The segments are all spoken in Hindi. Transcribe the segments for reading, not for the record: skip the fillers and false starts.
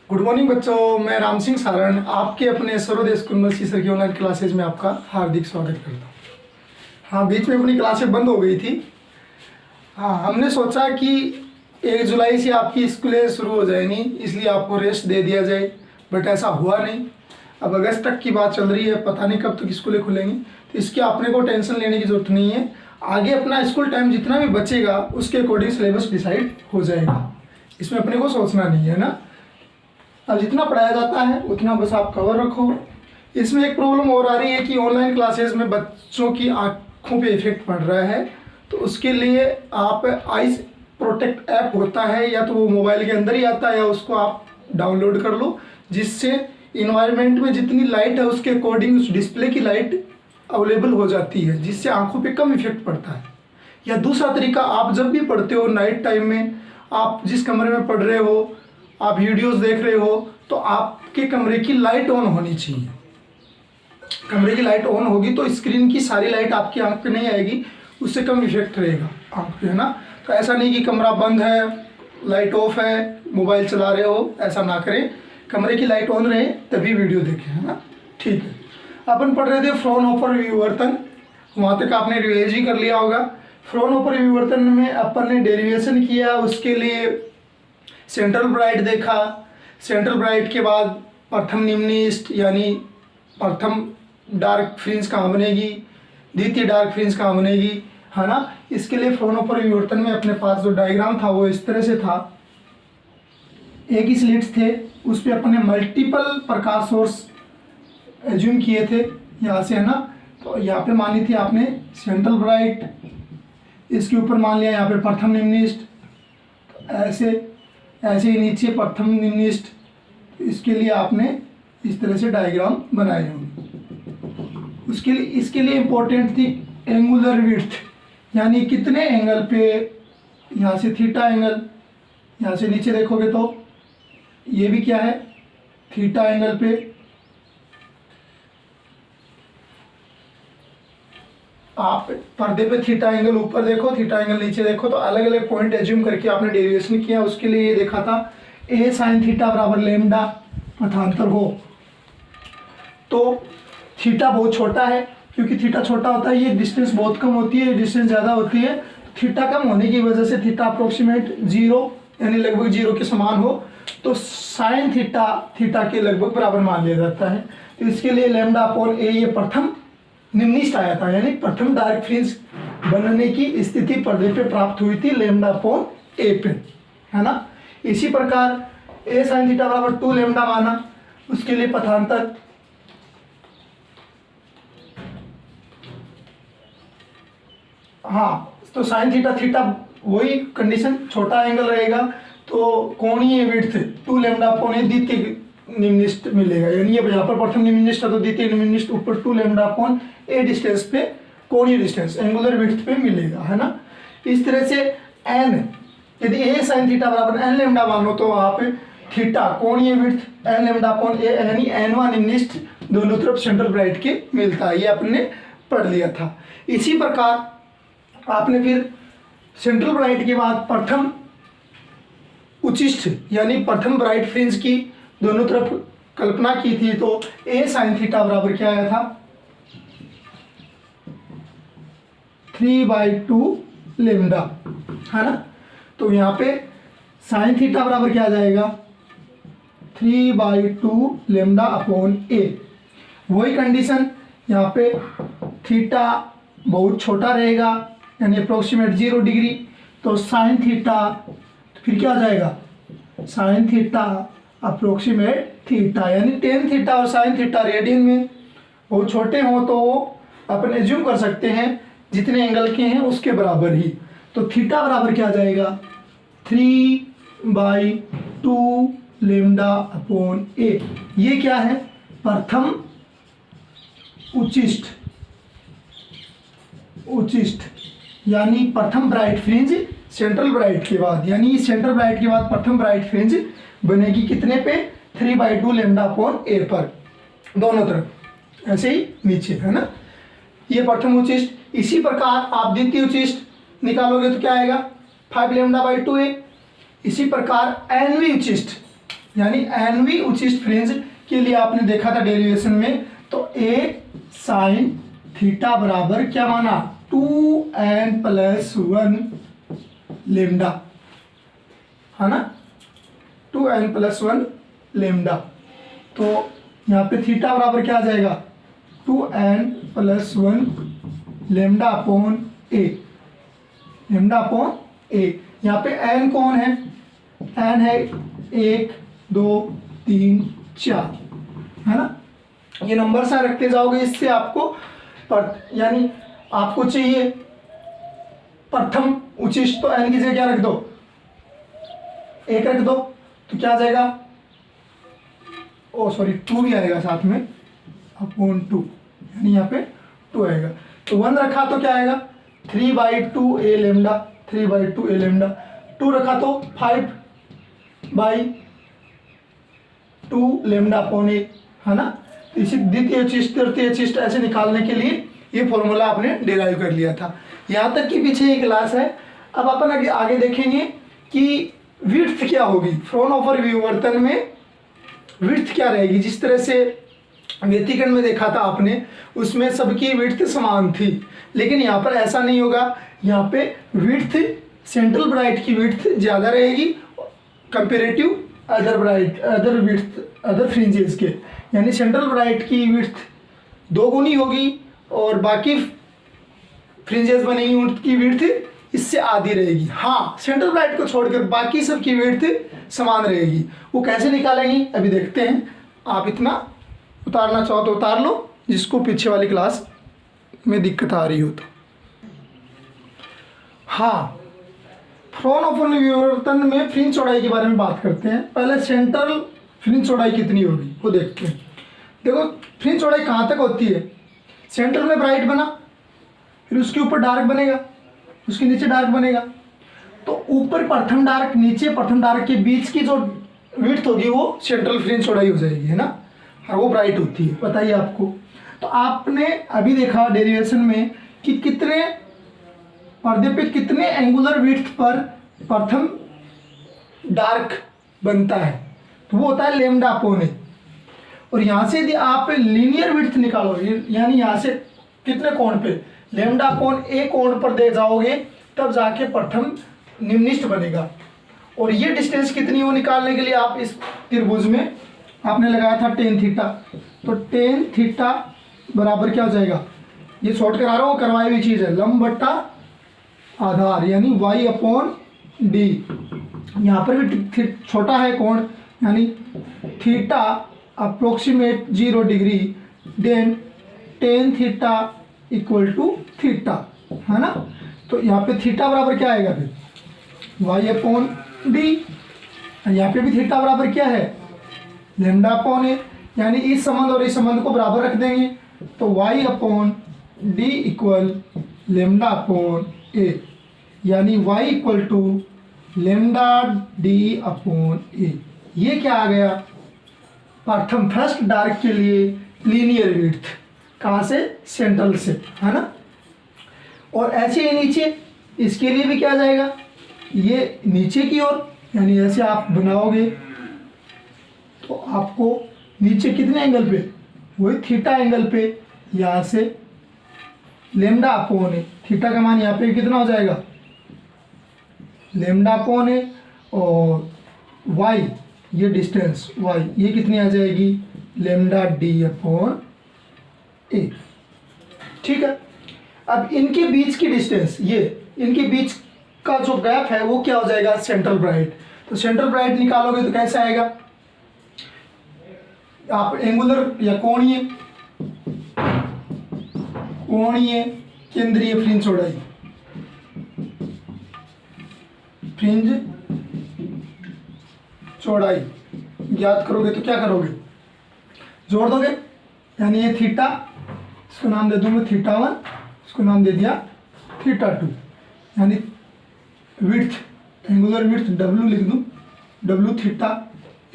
गुड मॉर्निंग बच्चों, मैं राम सिंह सारण आपके अपने सर्वोदय स्कूल में सर की ऑनलाइन क्लासेज में आपका हार्दिक स्वागत करता हूँ। हाँ, बीच में अपनी क्लासें बंद हो गई थी। हाँ, हमने सोचा कि 1 जुलाई से आपकी स्कूलें शुरू हो जाएंगी, इसलिए आपको रेस्ट दे दिया जाए, बट ऐसा हुआ नहीं। अब अगस्त तक की बात चल रही है, पता नहीं कब तक स्कूलें खुलेंगी, तो इसकी आपने को टेंशन लेने की ज़रूरत नहीं है। आगे अपना स्कूल टाइम जितना भी बचेगा उसके अकॉर्डिंग सिलेबस डिसाइड हो जाएगा, इसमें अपने को सोचना नहीं है ना। अब जितना पढ़ाया जाता है उतना बस आप कवर रखो। इसमें एक प्रॉब्लम और आ रही है कि ऑनलाइन क्लासेस में बच्चों की आँखों पे इफेक्ट पड़ रहा है, तो उसके लिए आप आइस प्रोटेक्ट ऐप होता है, या तो वो मोबाइल के अंदर ही आता है या उसको आप डाउनलोड कर लो, जिससे इन्वायरमेंट में जितनी लाइट है उसके अकॉर्डिंग उस डिस्प्ले की लाइट अवेलेबल हो जाती है, जिससे आँखों पे कम इफेक्ट पड़ता है। या दूसरा तरीका, आप जब भी पढ़ते हो नाइट टाइम में, आप जिस कमरे में पढ़ रहे हो, आप वीडियोस देख रहे हो, तो आपके कमरे की लाइट ऑन होनी चाहिए। कमरे की लाइट ऑन होगी तो स्क्रीन की सारी लाइट आपकी आंख पे नहीं आएगी, उससे कम इफेक्ट रहेगा आंख पे, है ना। तो ऐसा नहीं कि कमरा बंद है, लाइट ऑफ है, मोबाइल चला रहे हो, ऐसा ना करें। कमरे की लाइट ऑन रहे तभी वीडियो देखें, है ना। ठीक है, अपन पढ़ रहे थे फ्रॉनहोफर विवर्तन, वहाँ तक आपने रिवाइज ही कर लिया होगा। फ्रॉनहोफर विवर्तन में अपन ने डेरिवेशन किया, उसके लिए सेंट्रल ब्राइट देखा। सेंट्रल ब्राइट के बाद प्रथम निम्निस्ट यानी प्रथम डार्क फ्रिंज कहाँ बनेगी, द्वितीय डार्क फ्रिंज कहाँ बनेगी, है ना। इसके लिए फ्रॉनहोफर विवर्तन में अपने पास जो डायग्राम था वो इस तरह से था। एक ही स्लिट्स थे, उस पर अपने मल्टीपल प्रकाश सोर्स एज्यूम किए थे यहाँ से, है ना। तो यहाँ पे मान ली थी आपने सेंट्रल ब्राइट, इसके ऊपर मान लिया यहाँ पे प्रथम निम्निस्ट, ऐसे ही नीचे प्रथम निम्निस्ट। इसके लिए आपने इस तरह से डायग्राम बनाए होंगे। इसके लिए इम्पोर्टेंट थी एंगुलर विड्थ, यानी कितने एंगल पे, यहाँ से थीटा एंगल, यहाँ से नीचे देखोगे तो ये भी क्या है, थीटा एंगल पे। आप पर्दे पे थीटा एंगल ऊपर देखो, थीटा एंगल नीचे देखो, तो अलग अलग पॉइंट एज्यूम करके आपने डेरिवेशन किया। उसके लिए ये देखा था ए साइन थीटा बराबर लेमडा पथांतर हो, तो थीटा बहुत छोटा है, क्योंकि थीटा छोटा होता है, ये डिस्टेंस बहुत कम होती है, डिस्टेंस ज़्यादा होती है। थीटा कम होने की वजह से थीटा अप्रोक्सीमेट 0 यानी लगभग 0 के समान हो, तो साइन थीटा के लगभग बराबर मान लिया जाता है। तो इसके लिए लेमडा अपॉन ए, ये प्रथम निम्निस्ट आया था, यानी प्रथम डार्क फ्रिंज बनने की स्थिति पर्दे पे प्राप्त हुई थी लेमडा अपॉन ए पे, है ना। इसी प्रकार ए साइन थीटा बराबर 2 लेमडा माना, उसके लिए पथांतर हाँ, तो साइन थीटा वही कंडीशन, छोटा एंगल रहेगा तो कोणीय विड्थ 2 लेमडा अपॉन ए द्वितीय निम्निस्ट मिलेगा, यानी ये यहाँ पर प्रथम निम्निस्ट है तो द्वितीय निम्निस्ट ऊपर 2 लेमडा अपॉन ए डिस्टेंस पे, कोणीय डिस्टेंस एंगुलर विड्थ पे मिलेगा, है ना। इस तरह से एन, यदि ए साइन थीटा बराबर एन लेमडा मानो, तो आप थीटा कोणीय width N lambda upon A यानी एन1 निम्निस्ट दोनों तरफ सेंट्रल ब्राइट के मिलता है, ये आपने पढ़ लिया था। इसी प्रकार आपने फिर सेंट्रल ब्राइट के बाद प्रथम उचिष्ठ यानी प्रथम ब्राइट फ्रिंज की दोनों तरफ कल्पना की थी, तो ए साइन थीटा बराबर क्या आया था, 3/2 लेमडा, है ना। तो यहाँ पे साइन थीटा बराबर क्या आ जाएगा, 3/2 लेमडा अपॉन ए। वही कंडीशन यहाँ पे थीटा बहुत छोटा रहेगा, यानी अप्रोक्सीमेट 0 डिग्री, तो साइन थीटा फिर क्या आ जाएगा, साइन थीटा अप्रोक्सीमेट थीटा, यानी टेन थीटा और साइन थीटा रेडियन में बहुत छोटे हों तो अपन एज्यूम कर सकते हैं जितने एंगल के हैं उसके बराबर ही। तो थीटा बराबर क्या आ जाएगा, 3/2 लेमडा अपॉन ए। ये क्या है, प्रथम उचिष्ठ यानी प्रथम ब्राइट फ्रिंज सेंट्रल ब्राइट के बाद, यानी सेंट्रल ब्राइट के बाद प्रथम ब्राइट फ्रिंज बनेगी कितने पे, 3/2 लेमडा अपॉन ए पर, दोनों तरफ ऐसे ही नीचे, है ना। ये प्रथम उचिष्ठ। इसी प्रकार आप द्वितीय उचिष्ठ निकालोगे तो क्या आएगा, 5 लेमडा बाई 2 ए। इसी प्रकार एनवी उचिष्ठ यानी एनवी उचिष्ट फ्रिंज के लिए आपने देखा था डेरिवेशन में, तो ए साइन थीटा बराबर क्या माना 2n+1 लेमडा, है ना, 2n+1 लेमडा। तो यहाँ पे थीटा बराबर क्या आ जाएगा 2n+1 लेमडा अपॉन ए, लेमडा अपॉन ए। यहाँ पे n कौन है, n है 1 2 3 4, है ना, ये नंबर सा रखते जाओगे, इससे आपको यानी आपको चाहिए प्रथम उचिष्ट, तो n की जगह क्या रख दो 1 रख दो, तो क्या आ जाएगा, ओ सॉरी 2 भी आएगा साथ में अपॉन 2, यानी यहाँ पे 2 आएगा। तो 1 रखा तो क्या आएगा 3/2 ए लेमडा, 3/2 ए लेमडा। 2 रखा तो 5/2 लेमडा अपॉन ए, है ना। तो इसी द्वितीय उचिष्ट तृतीय उचिष्ट ऐसे निकालने के लिए ये फॉर्मूला आपने डिराइव कर लिया था। यहाँ तक कि पीछे एक क्लास है। अब अपन आगे देखेंगे कि विड्थ क्या होगी फ्राउनहोफर विवर्तन में, विड्थ क्या रहेगी। जिस तरह से व्यतिकरण में देखा था आपने, उसमें सबकी विड्थ समान थी, लेकिन यहाँ पर ऐसा नहीं होगा। यहाँ पे विड्थ सेंट्रल ब्राइट की विड्थ ज़्यादा रहेगी comparative other width other fringes के, यानी सेंट्रल ब्राइट की विड्थ 2 गुनी होगी और बाकी फ्रिंजेस बनेगी उनकी विड्थ इससे आधी रहेगी। हाँ, सेंट्रल ब्राइट को छोड़कर बाकी सब की विड्थ समान रहेगी। वो कैसे निकालेंगी अभी देखते हैं। आप इतना उतारना चाहो तो उतार लो, जिसको पीछे वाली क्लास में दिक्कत आ रही हो तो। हाँ, फ्राउनहोफर विवर्तन में फ्रिंज चौड़ाई के बारे में बात करते हैं। पहले सेंट्रल फ्रिंज चौड़ाई कितनी होगी वो देखते हैं। देखो फ्रिंज चौड़ाई कहाँ तक होती है, सेंटर में ब्राइट बना, फिर उसके ऊपर डार्क बनेगा, उसके नीचे डार्क बनेगा, तो ऊपर प्रथम डार्क नीचे प्रथम डार्क के बीच की जो विड्थ होगी वो सेंट्रल फ्रिंज चौड़ाई हो जाएगी, है ना, और वो ब्राइट होती है, बताइए आपको। तो आपने अभी देखा डेरिवेशन में कि कितने पर्दे पे कितने एंगुलर विड्थ पर प्रथम डार्क बनता है, तो वो होता है लेमडा अपॉन ए। और यहाँ से यदि आप लीनियर विड्थ निकालो, यानी यहाँ से कितने कोण पे लेमडा अपॉन ए कोण पर दे जाओगे, तब जाके प्रथम निम्निष्ठ बनेगा। और ये डिस्टेंस कितनी हो निकालने के लिए आप इस त्रिभुज में आपने लगाया था टेन थीटा, तो टेन थीटा बराबर क्या हो जाएगा, ये शॉर्ट करा रहा हूँ, करवाई हुई चीज़ है, लंब बट्टा आधार यानी y अपॉन डी। यहाँ पर भी छोटा है कोण, यानी theta approximate 0 degree, then tan theta equal to theta, है ना। तो यहाँ पे थीटा बराबर क्या आएगा फिर y अपॉन डी, यहाँ पे भी थीटा बराबर क्या है लेमडा अपॉन ए, यानी इस संबंध और इस संबंध को बराबर रख देंगे, तो y upon D equal lambda upon A, यानी y equal to lambda D upon A. ये क्या आ गया प्रथम फर्स्ट डार्क के लिए लीनियर विड्थ, कहाँ से सेंट्रल से, है ना। और ऐसे ही नीचे इसके लिए भी क्या आ जाएगा, ये नीचे की ओर, यानी ऐसे आप बनाओगे तो आपको नीचे कितने एंगल पे, वही थीटा एंगल पे, यहाँ से लेमडा अपॉन ए, थीटा का मान यहाँ पे कितना हो जाएगा लेमडा अपॉन ए, और y ये डिस्टेंस y ये कितनी आ जाएगी लेमडा डी अपॉन ए, ठीक है। अब इनके बीच की डिस्टेंस, ये इनके बीच का जो गैप है वो क्या हो जाएगा सेंट्रल ब्राइट। तो सेंट्रल ब्राइट निकालोगे तो कैसे आएगा, आप एंगुलर या कोणीय केंद्रीय फ्रिंज चौड़ाई, फ्रिंज चौड़ाई ज्ञात करोगे तो क्या करोगे, जोड़ दोगे, यानी ये थीटा, इसको नाम दे दूंगा थीटा 1, इसको नाम दे दिया थीटा 2, यानी विड्थ एंगुलर विड्थ W लिख दूँ, W theta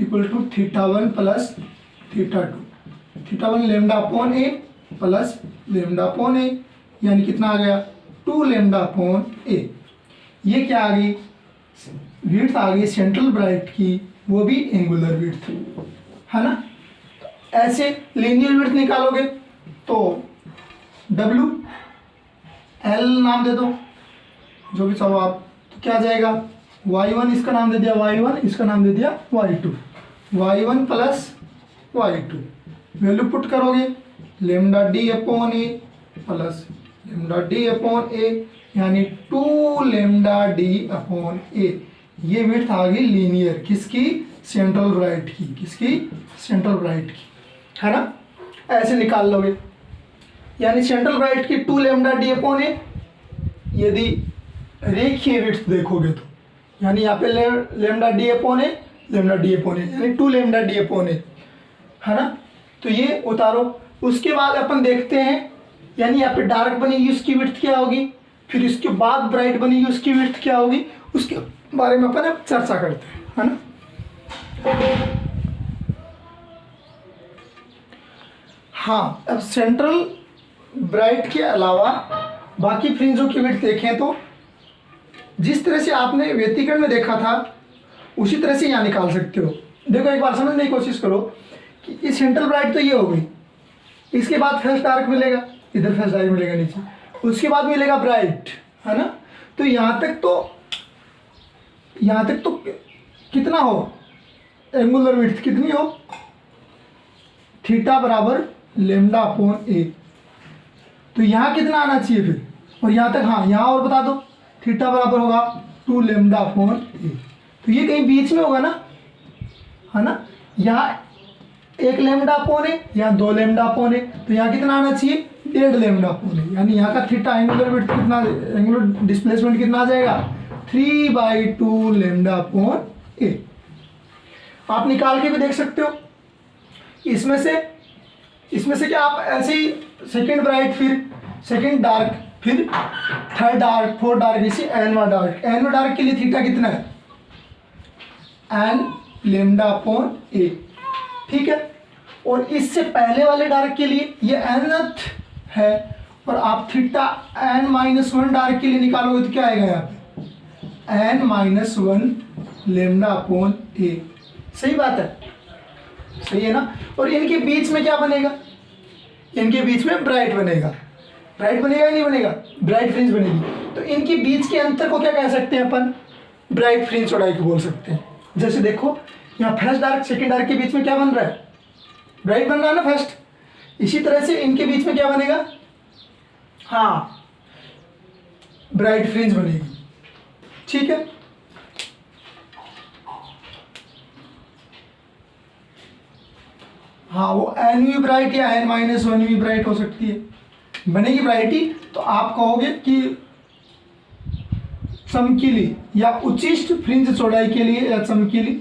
equal to theta 1 plus theta 2, theta 1 lambda upon A plus lambda upon A, यानी कितना आ गया 2 लेमडा अपॉन ए। ये क्या आ गई विड्थ आ गई सेंट्रल ब्राइट की वो भी एंगुलर विड्थ, है ना। ऐसे लीनियर विड्थ निकालोगे तो W L नाम दे दो, जो भी चाहो आप, तो क्या आ जाएगा, y1 इसका नाम दे दिया y1, इसका नाम दे दिया y2, y1 plus y2, value put करोगे lambda D upon A plus lambda D upon A, यानी 2 लेमडा डी अपॉन ए। ये विड्थ आ गई लीनियर, किसकी, सेंट्रल ब्राइट की, किसकी, सेंट्रल ब्राइट की, है ना। ऐसे निकाल लोगे, यानी सेंट्रल ब्राइट की 2 लेमडा डी अपॉन ए। यदि रेखीय विड्थ देखोगे तो यानी यहाँ पे lambda D upon A, lambda D upon A, यानी 2 लेमडा डी अपॉन ए, है ना। तो ये उतारो। उसके बाद अपन देखते हैं, यानी यहाँ पे डार्क बनेगी उसकी विड्थ क्या होगी, फिर इसके बाद ब्राइट बनेगी उसकी विड्थ क्या होगी, उसके बारे में अपन अब चर्चा करते हैं, है ना। हाँ, अब सेंट्रल ब्राइट के अलावा बाकी फ्रिंजों की विड्थ देखें तो जिस तरह से आपने व्यतिकरण में देखा था उसी तरह से यहाँ निकाल सकते हो। देखो एक बार समझने की कोशिश करो कि ये सेंट्रल ब्राइट तो ये हो गई, इसके बाद फर्स्ट डार्क मिलेगा, इधर फर्स्ट डार्क मिलेगा नीचे, उसके बाद मिलेगा ब्राइट, है ना। तो यहाँ तक तो कितना हो, एंगुलर विड्थ कितनी हो, थीटा बराबर लेमडा अपॉन ए। तो यहाँ कितना आना चाहिए फिर, और यहाँ तक, हाँ यहाँ और बता दो, थीटा बराबर होगा 2 लेमडा अपॉन ए। तो ये कहीं बीच में होगा ना, है ना। यहाँ 1 लेमडा अपॉन ए, यहाँ 2 लेमडा अपॉन ए, तो यहाँ कितना आना चाहिए, 1.5 लेमडा अपॉन ए, यानी यहाँ का थीटा एंगुलर विड्थ कितना, एंगुलर डिस्प्लेसमेंट कितना आ जाएगा, 3/2 लेमडा अपॉन ए। आप निकाल के भी देख सकते हो। इसमें से क्या आप ऐसे ही सेकेंड ब्राइट, फिर सेकेंड डार्क, फिर थर्ड डार्क, फोर्थ डार्क, इसी एनवा डार्क के लिए थीटा कितना है, एन लेमडा अपॉन ए, ठीक है। और इससे पहले वाले डार्क के लिए ये nth है, और आप थीटा n-1 डार्क के लिए निकालोगे तो क्या आएगा यहाँ पे, n-1 लेमडा अपॉन ए। सही बात है, सही है ना। और इनके बीच में क्या बनेगा, इनके बीच में ब्राइट बनेगा, ब्राइट बनेगा या नहीं बनेगा, ब्राइट फ्रिंज बनेगी। तो इनके बीच के अंतर को क्या कह सकते हैं अपन, ब्राइट फ्रिंज चौड़ाई को बोल सकते हैं। जैसे देखो यहाँ फर्स्ट डार्क सेकेंड डार्क के बीच में क्या बन रहा है, ब्राइट बन रहा है ना फर्स्ट। इसी तरह से इनके बीच में क्या बनेगा, हाँ ब्राइट फ्रिंज बनेगी, ठीक है। हाँ वो n भी ब्राइट या n-1 भी ब्राइट हो सकती है, बनेगी ब्राइट ही। तो आप कहोगे कि चमकीली या उचिष्ट फ्रिंज चौड़ाई के लिए, या चमकीली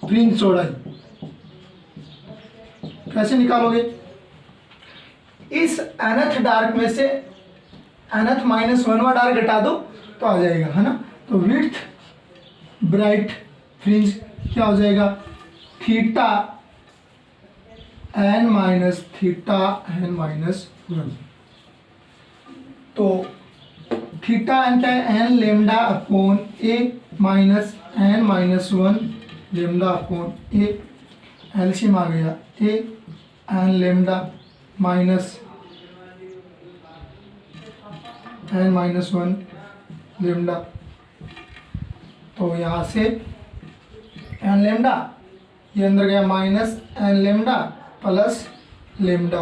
फ्रिंज चौड़ाई कैसे निकालोगे, इस nth डार्क में से nth-1वां डार्क घटा दो तो आ जाएगा, है ना। तो विड्थ ब्राइट फ्रिंज क्या हो जाएगा, थीटा n-1। तो थीटा n क्या है, n lambda upon A minus n-1 lambda upon A, LCM आ गया A, n lambda minus n-1 lambda. तो यहाँ से n लेमडा, ये अंदर गया minus n lambda plus lambda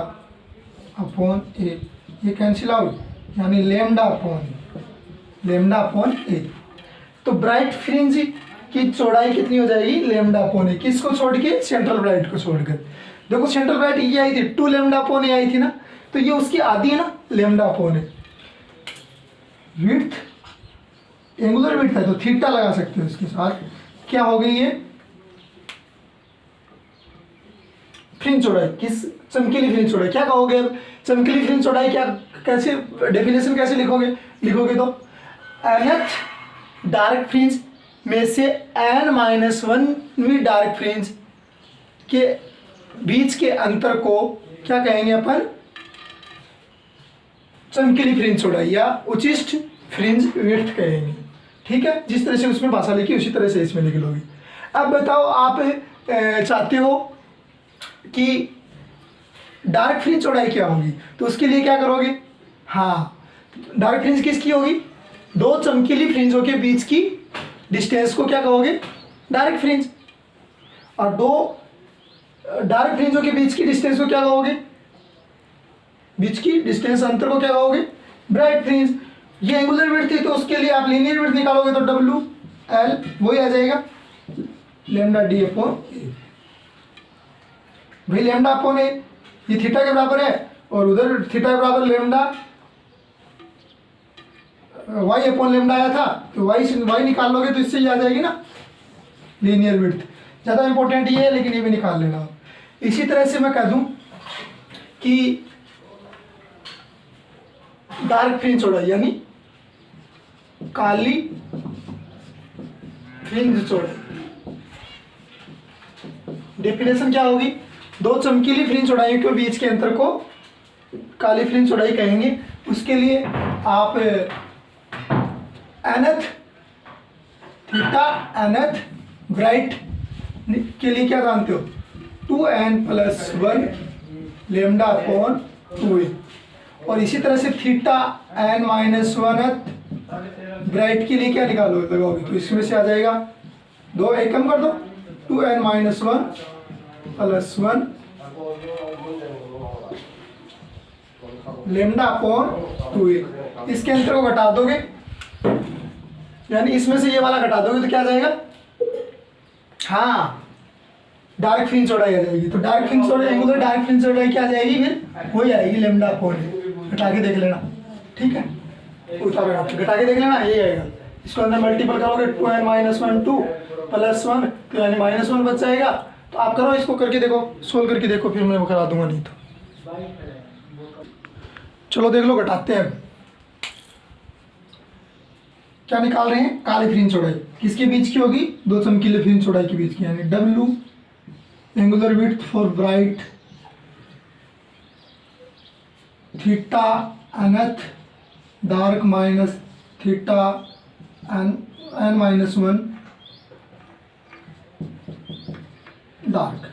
upon A, ये कैंसिल आउट, यानी लेमडा अपॉन ए। तो ब्राइट फ्रिंज की चौड़ाई कितनी हो जाएगी, लेमडा अपॉन ए। किसको छोड़ के, सेंट्रल ब्राइट को छोड़कर। देखो सेंट्रल ब्राइट ये आई थी 2 लेमडा अपॉन ए आई थी ना, तो ये उसकी आधी है ना, लेमडा अपॉन ए। विड्थ एंगुलर विड्थ है तो थीटा लगा सकते हो इसके साथ, क्या हो गई ये फ्रिंज चौड़ाई, किस चमकीली फ्रिंज चौड़ाई। क्या कहोगे अब, चमकीली फ्रिंज चौड़ाई क्या, कैसे डेफिनेशन कैसे लिखोगे तो nth डार्क फ्रिंज में से n-1वीं डार्क फ्रिंज के बीच के अंतर को क्या कहेंगे अपन, चमकीली फ्रिंज चौड़ाई या उचिष्ट फ्रिंज विड्थ कहेंगे। ठीक है, जिस तरह से उसमें भाषा लिखी उसी तरह से इसमें लिख लोगी। अब बताओ आप चाहते हो कि डार्क फ्रिंज चौड़ाई क्या होगी, तो उसके लिए क्या करोगे, हाँ डार्क फ्रिंज किसकी होगी, दो चमकीली फ्रिंजों के बीच की डिस्टेंस को क्या कहोगे, डार्क फ्रिंज, और दो डार्क फ्रिंजों के बीच की डिस्टेंस को क्या कहोगे, बीच की डिस्टेंस अंतर को क्या कहोगे, ब्राइट फ्रिंज। ये एंगुलर विड्थ थी तो उसके लिए आप लीनियर विड्थ निकालोगे तो डब्ल्यू एल वही आ जाएगा लेमडा डी अपॉन भाई लेमडा अपॉन ए, ये थीटा के बराबर है और उधर थीटा के बराबर लेमडा वाई अपॉन लेमडा आया था, तो वाई निकाल लोगे तो इससे ही आ जाएगी ना लीनियर विड्थ। ज़्यादा इंपॉर्टेंट ये है लेकिन ये भी निकाल लेना। इसी तरह से मैं कह दूं कि डार्क फ्रिंज चौड़ाई यानी काली फ्रिंज चौड़ाई, डेफिनेशन क्या होगी, दो चमकीली फ्रिंज चौड़ाइयों के बीच के अंतर को काली फ्रिंज चौड़ाई कहेंगे। उसके लिए आप एनथ थीटा एनथ ब्राइट के लिए क्या जानते हो, 2n+1 लेमडा अपॉन 2a, और इसी तरह से थीटा n-1 ब्राइट के लिए क्या लगाओगे, तो इसमें से आ जाएगा, दो एक कम कर दो, 2n-1+1 लेमडा अपॉन 2a। इसके अंतर को घटा दोगे यानी इसमें से ये वाला घटा दोगे तो क्या आ जाएगा, हाँ डार्क फ्रिंज चौड़ाई आ जाएगी। तो डार्क फ्रिंज चौड़ाई एंगुलर डार्क फ्रिंज चौड़ाई क्या आ जाएगी, फिर वही आएगी लेमडा अपॉन ए। घटा के देख लेना, ठीक है, घटा के देख लेना, यही आएगा। इसको अंदर मल्टीपल करोगे 2n-1 2 +1 तो यानी -1 बच जाएगा। तो आप करो इसको करके देखो, सोल्व करके देखो, फिर मैं वो करा दूंगा नहीं तो। चलो देख लो, घटाते हैं। क्या निकाल रहे हैं, काली फ्रिंज चौड़ाई किसके बीच की होगी, दो चमकीले फ्रिंज चौड़ाई के बीच की, यानी W angular width for bright theta nth dark minus theta n-1 dark.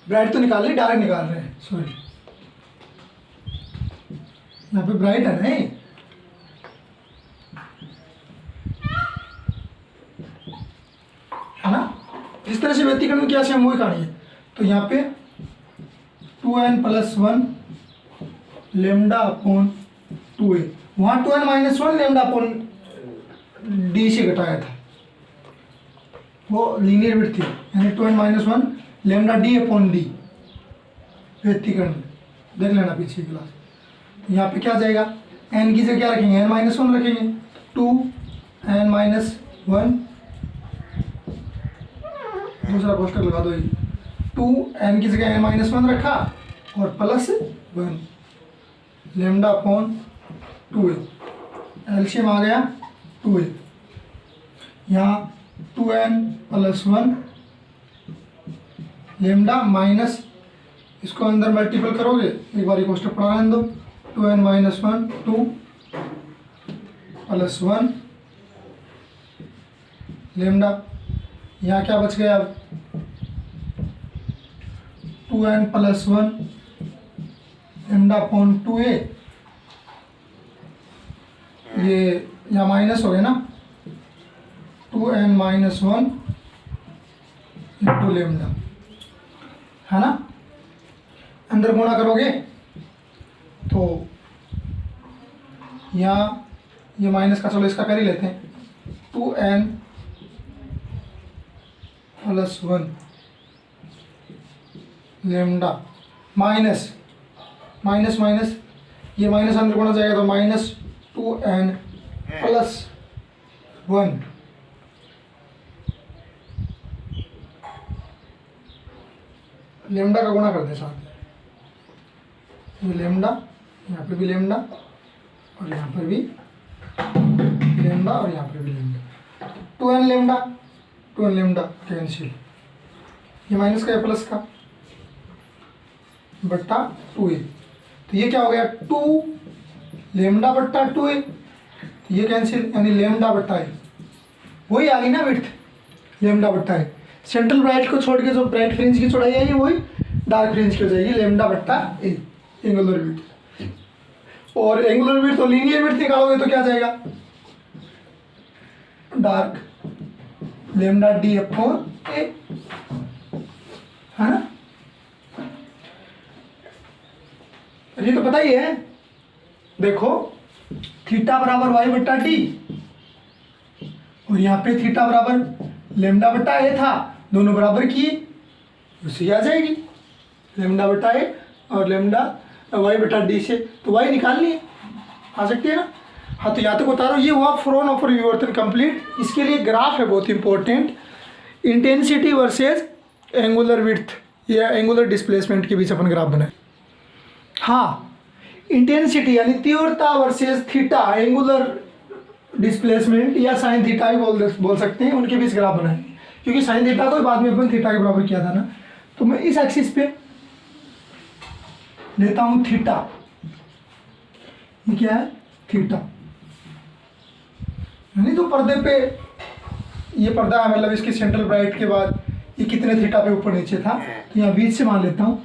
Bright तो निकाल ली, डार्क निकाल रहे हैं, सॉरी यहाँ पे ब्राइट है नहीं, है ना। इस तरह से व्यक्तिकरण में क्या से हम वही कहानी है। तो यहाँ पे 2n+1 लेमडा अपॉन 2a, वहाँ 2n-1 लेमडा अपॉन डी से घटाया था, वो लीनियर विड्थ थी, यानी 2n-1 lambda D upon D व्यक्तिकरण, देख लेना पीछे क्लास। तो यहाँ पे क्या आ जाएगा, n की जगह क्या रखेंगे, n-1 रखेंगे, 2n-1 दूसरा पोस्टर लगा दो, 2n की जगह n-1 रखा और +1 लेमडा अपॉन 2a, एलसीएम आ गया 2a, यहाँ 2n+1 लेमडा माइनस, इसको अंदर मल्टीपल करोगे, एक बार पोस्टर पढ़ा रहने दो, 2n-1 2 +1 लेमडा, यहाँ क्या बच गया अब, 2n+1 लेमडा अपॉन 2a, ये यहाँ माइनस हो गया ना, 2n-1 इंटू लेमडा, है ना। अंदर गुणा करोगे तो यहाँ ये माइनस का, चलो इसका कर ही लेते हैं, 2n+1 lambda minus minus minus, ये माइनस अंदर गुणा जाएगा तो -2n+1 लेमडा का गुणा कर दे साथ, ये लेमडा, यहाँ पे भी लेमडा और यहाँ पर भी लेमडा और यहाँ पर भी लेमडा, 2n लेमडा कैंसिल, ये माइनस का या प्लस का, बट्टा 2a। तो ये क्या हो गया 2 लेमडा बट्टा 2a, ये कैंसिल, यानी लेमडा बट्टा ए, वही आ गई ना विड्थ लेमडा बट्टा ए। सेंट्रल ब्राइट को छोड़ के जो ब्राइट फ्रिंज की चौड़ाई आएगी वही डार्क फ्रिंज की हो जाएगी लेमडा बट्टा ए, एंगुलर विड्थ। और एंगुलर विड्थ और लीनियर विड्थ निकालोगे तो क्या जाएगा, डार्क लेमडा डी अपॉन ए, है ना। ये तो पता ही है, देखो थीटा बराबर वाई बट्टा टी, और यहाँ पे थीटा बराबर लेमडा बट्टा ए था, दोनों बराबर किए, उसी आ जाएगी लेमडा बट्टा ए और लेमडा वाई बट्टा डी से, तो वाई निकालनी है, आ सकती है ना। हाँ, तो यहाँ तक बता रहा हूँ, ये हुआ फ्रोन-होफर विवर्तन कंप्लीट। इसके लिए ग्राफ है बहुत important, intensity versus angular width या एंगुलर डिस्प्लेसमेंट के बीच अपन ग्राफ बनाए। हाँ, इंटेंसिटी यानी तीव्रता वर्सेज थीटा एंगुलर डिस्प्लेसमेंट या साइन थीटा भी बोल सकते हैं, उनके बीच ग्राफ बनाए, क्योंकि साइन थीटा को बाद में अपन थीटा के बराबर किया था ना। तो मैं इस एक्सिस पे लेता हूँ थीटा, ये क्या है थीटा, यानी तो पर्दे पे ये पर्दा है, मतलब इसकी सेंट्रल ब्राइट के बाद ये कितने थीटा पे ऊपर नीचे था, तो यहाँ बीच से मान लेता हूँ।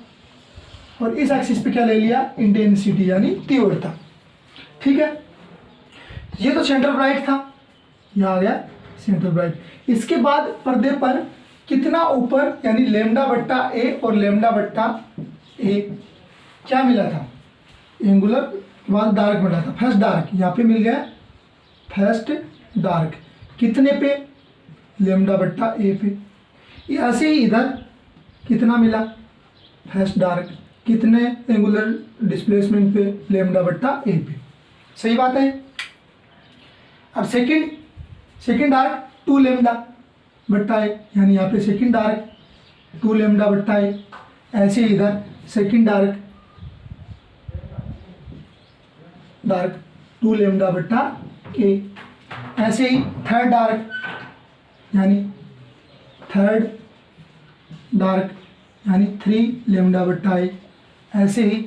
और इस एक्सिस पे क्या ले लिया, इंटेंसिटी यानी तीव्रता, ठीक है। ये तो सेंट्रल ब्राइट था, ये आ गया सेंट्रल ब्राइट। इसके बाद पर्दे पर कितना ऊपर, यानी लेमडा बट्टा ए और लेमडा बट्टा ए क्या मिला था, एंगुलर के बाद डार्क मिला था, फर्स्ट डार्क यहाँ पे मिल गया, फर्स्ट डार्क कितने पे, लेमडा बट्टा ए पे। ऐसे ही इधर कितना मिला, फर्स्ट डार्क कितने एंगुलर डिस्प्लेसमेंट पे, लेमडा बट्टा ए पे, सही बात है। अब सेकंड डार्क 2 लेमडा बट्टा ए, यानी यहाँ पे सेकंड डार्क 2 लेमडा बट्टा ए। ऐसे ही इधर सेकंड डार्क 2 लेमडा बट्टा ए। ऐसे ही थर्ड डार्क यानी थर्ड डार्क यानी 3 लेमडा बट्टा ए। ऐसे ही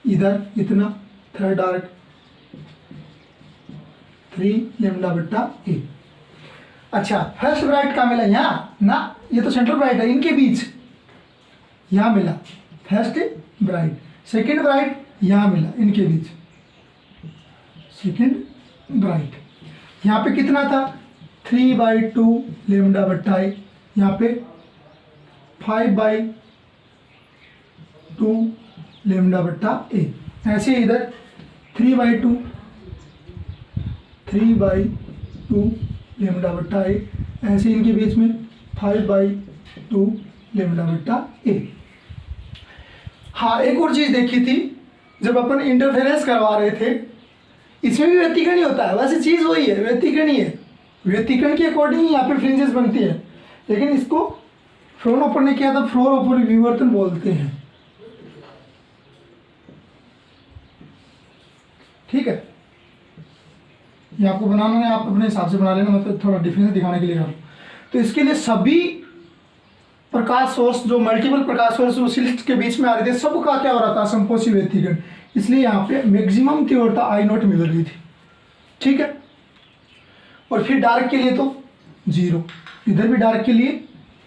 इधर इतना थर्ड डार्क 3 लेमडा बट्टा ए। अच्छा, फर्स्ट ब्राइट कहाँ मिला, यहाँ ना, ये तो सेंट्रल ब्राइट है, इनके बीच यहाँ मिला फर्स्ट ब्राइट, सेकंड ब्राइट यहाँ मिला, इनके बीच सेकंड ब्राइट। यहाँ पे कितना था 3/2 लेमडा बट्टा ए, यहाँ पे 5/2 लेमडा बट्टा ए। ऐसे इधर 3/2 लेमडा बट्टा ए। ऐसे इनके बीच में 5/2 लेमडा बट्टा ए। हाँ, एक और चीज़ देखी थी जब अपन इंटरफेरेंस करवा रहे थे, इसमें भी व्यतिकरण ही होता है, वैसे चीज़ वही है, व्यतिकरण ही है, व्यतिकरण के अकॉर्डिंग ही यहाँ पे फ्रिंजेस बनती है, लेकिन इसको फ्रोन-होफर ने किया था, फ्रोन-होफर विवर्तन बोलते हैं, ठीक है। ये आपको बनाना है, आप अपने हिसाब से बना लेना, मतलब थोड़ा डिफरेंस दिखाने के लिए कर। तो इसके लिए सभी प्रकाश सोर्स, जो मल्टीपल प्रकाश सोर्स जो सिलिट के बीच में आ रहे थे, सबका क्या हो रहा था, संपोषी व्यतिकरण, इसलिए यहाँ पे मैक्सिमम तीव्रता I0 मिल रही थी, ठीक है। और फिर डार्क के लिए तो 0, इधर भी डार्क के लिए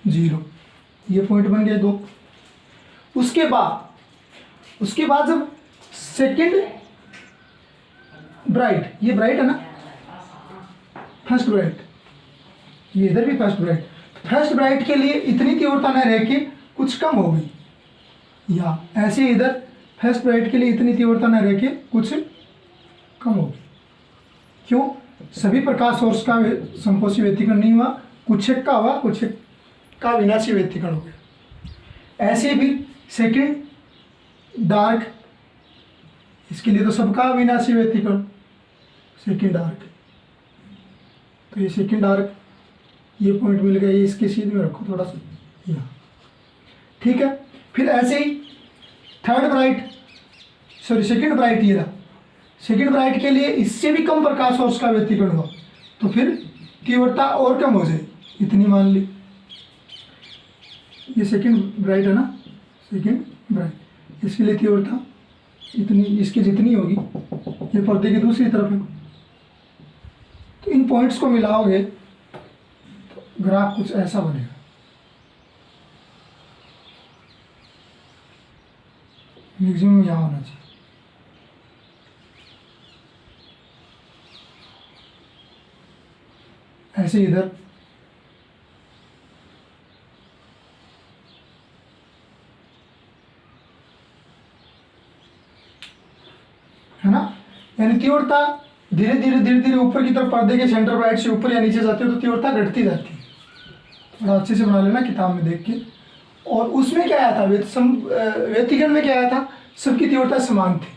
0, ये पॉइंट बन गए 2। उसके बाद जब सेकंड ब्राइट, ये ब्राइट है ना, फर्स्ट ब्राइट, ये इधर भी फर्स्ट ब्राइट, फर्स्ट ब्राइट के लिए इतनी तीव्रता न रह के कुछ कम हो गई, या ऐसे इधर फर्स्ट ब्राइट के लिए इतनी तीव्रता न रह के कुछ कम हो गई। क्यों, सभी प्रकाश सोर्स का संपोषी व्यतिकरण नहीं हुआ, कुछ एक का हुआ, कुछ एक का विनाशी व्यतिकरण हो गया। ऐसे भी सेकंड डार्क, इसके लिए तो सबका विनाशी व्यतिकरण, सेकंड डार्क, तो ये सेकंड डार्क, ये पॉइंट मिल गया, ये इसके सीध में रखो थोड़ा सा यहाँ, ठीक है। फिर ऐसे ही third bright, sorry second bright, ये रहा सेकंड ब्राइट के लिए इससे भी कम प्रकाश सोर्स का व्यतिकरण हुआ, तो फिर तीव्रता और कम हो जाए, इतनी मान ली। ये सेकंड ब्राइट है ना, सेकंड ब्राइट, इसके लिए तीव्रता इतनी, इसकी जितनी होगी, ये पर्दे की दूसरी तरफ है। तो इन पॉइंट्स को मिलाओगे तो ग्राफ कुछ ऐसा बनेगा। मैक्सिमम यहाँ होना चाहिए। ऐसे इधर है ना, यानी तीव्रता धीरे धीरे ऊपर की तरफ पर्दे के सेंटर पॉइंट से ऊपर या नीचे जाती है तो तीव्रता घटती जाती है। थोड़ा अच्छे से बना लेना किताब में देख के। और उसमें क्या आया था, व्यतिकरण में क्या आया था, सबकी तीव्रता समान थी।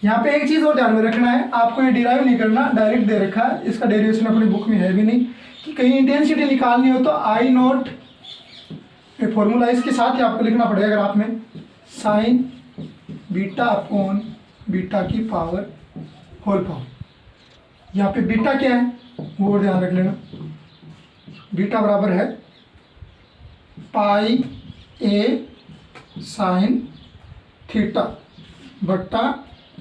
यहाँ पे एक चीज़ और ध्यान में रखना है, आपको ये डिराइव नहीं करना, डायरेक्ट दे रखा है, इसका डेरिवेशन अपनी बुक में है भी नहीं। कि कहीं इंटेंसिटी निकालनी हो तो आई नॉट, ये फॉर्मूला इसके साथ ही आपको लिखना पड़ेगा ग्राफ में, साइन बीटा अपॉन बीटा की पावर होल पावर। यहाँ पे बीटा क्या है वो ध्यान रख लेना, बीटा बराबर है पाई ए साइन थीटा बट्टा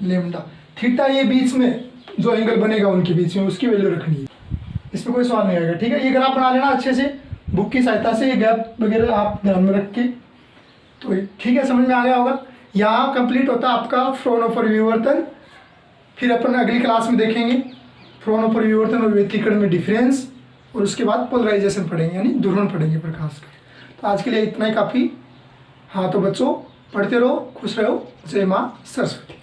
लेमडा। थीटा ये बीच में जो एंगल बनेगा उनके बीच में, उसकी वैल्यू रखनी है, इसमें कोई सवाल नहीं आएगा। ठीक है, ये ग्राफ बना लेना अच्छे से बुक की सहायता से, ये गैप वगैरह आप ध्यान में रख के। तो ठीक है, समझ में आ गया होगा। यहाँ कंप्लीट होता है आपका फ्रॉनहोफर विवर्तन। फिर अपन अगली क्लास में देखेंगे फ्रॉनहोफर विवर्तन और व्यतिकरण में डिफरेंस, और उसके बाद पोलराइजेशन पढ़ेंगे, यानी ध्रुवण पढ़ेंगे प्रकाश का। तो आज के लिए इतना ही काफ़ी। हाँ तो बच्चों, पढ़ते रहो, खुश रहो। जय माँ सरस्वती।